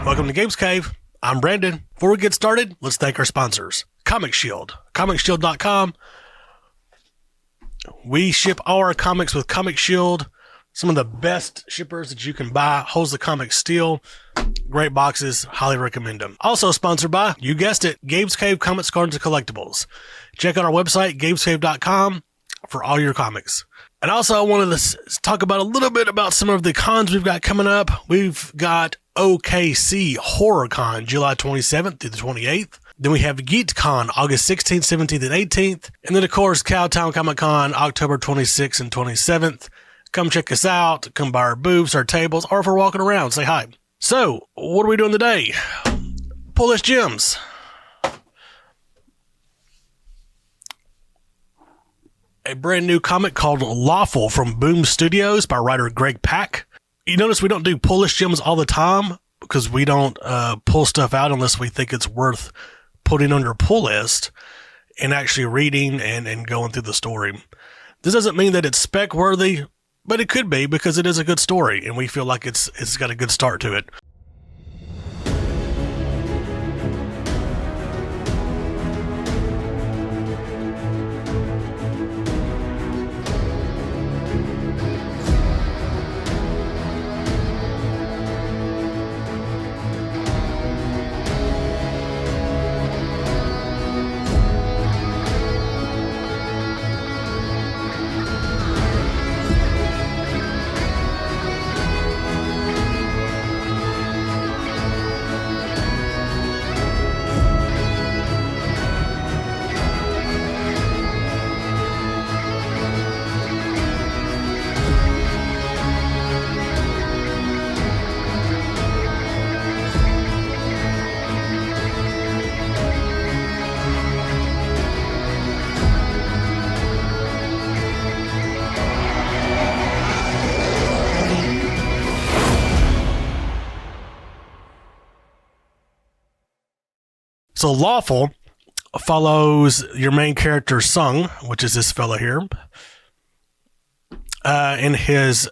Welcome to Games Cave. I'm Brandon. Before we get started, let's thank our sponsors. Comic Shield. ComicShield.com. We ship all our comics with Comic Shield. Some of the best shippers that you can buy. Holds the comics steel. Great boxes. Highly recommend them. Also sponsored by, you guessed it, Games Cave Comics, Cards, and Collectibles. Check out our website, gamescave.com, for all your comics. And also I wanted to talk about a little bit about some of the cons we've got coming up. We've got OKC Horror Con, July 27th through the 28th. Then we have GeekCon, August 16th, 17th, and 18th. And then, of course, Cowtown Comic Con, October 26th and 27th. Come check us out. Come by our booths, our tables, or if we're walking around, say hi. So, what are we doing today? Pull list gems. A brand new comic called Lawful from Boom Studios by writer Greg Pak. You notice we don't do pull list gems all the time because we don't pull stuff out unless we think it's worth putting on your pull list and actually reading and going through the story. This doesn't mean that it's spec worthy, but it could be because it is a good story and we feel like it's got a good start to it. So Lawful follows your main character, Sung, which is this fella here, and his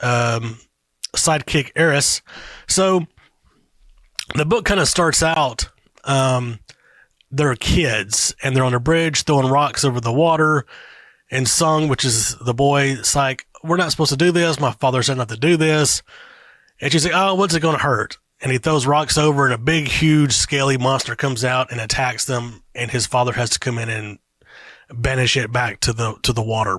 sidekick, Eris. So the book kind of starts out, they're kids, and they're on a bridge throwing rocks over the water, and Sung, which is the boy, it's like, we're not supposed to do this. My father said not to do this. And she's like, oh, what's it going to hurt? And he throws rocks over and a big, huge, scaly monster comes out and attacks them. And his father has to come in and banish it back to the water.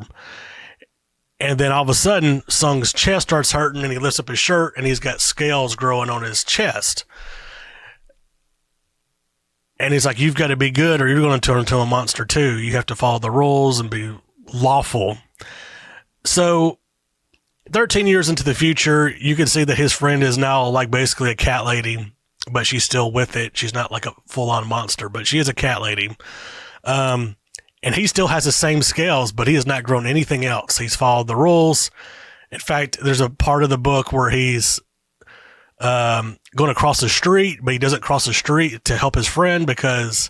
And then all of a sudden, Sung's chest starts hurting and he lifts up his shirt and he's got scales growing on his chest. And he's like, you've got to be good or you're going to turn into a monster too. You have to follow the rules and be lawful. So 13 years into the future, you can see that his friend is now like basically a cat lady, but she's still with it. She's not like a full-on monster, but she is a cat lady. And he still has the same scales, but he has not grown anything else. He's followed the rules. In fact, there's a part of the book where he's going to cross the street, but he doesn't cross the street to help his friend because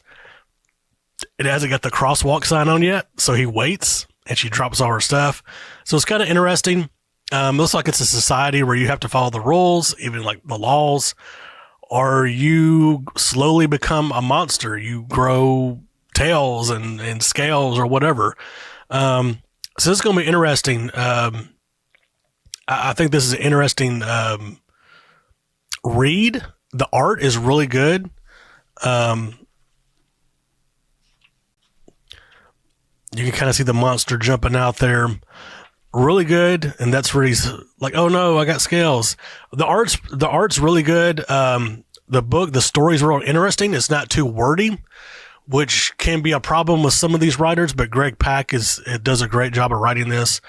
it hasn't got the crosswalk sign on yet. So he waits and she drops all her stuff. So it's kind of interesting. Looks like it's a society where you have to follow the rules, even like the laws, or you slowly become a monster. You grow tails and scales or whatever. So this is going to be interesting. I think this is an interesting read. The art is really good. You can kind of see the monster jumping out there. Really good, and that's where he's like, oh no, I got scales. The art's really good. The story's real interesting. It's not too wordy, which can be a problem with some of these writers, but Greg Pak does a great job of writing this.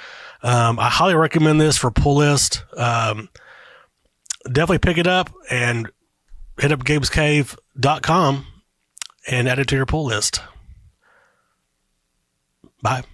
I highly recommend this for pull list. Definitely pick it up and hit up gamescave.com and add it to your pull list. Bye.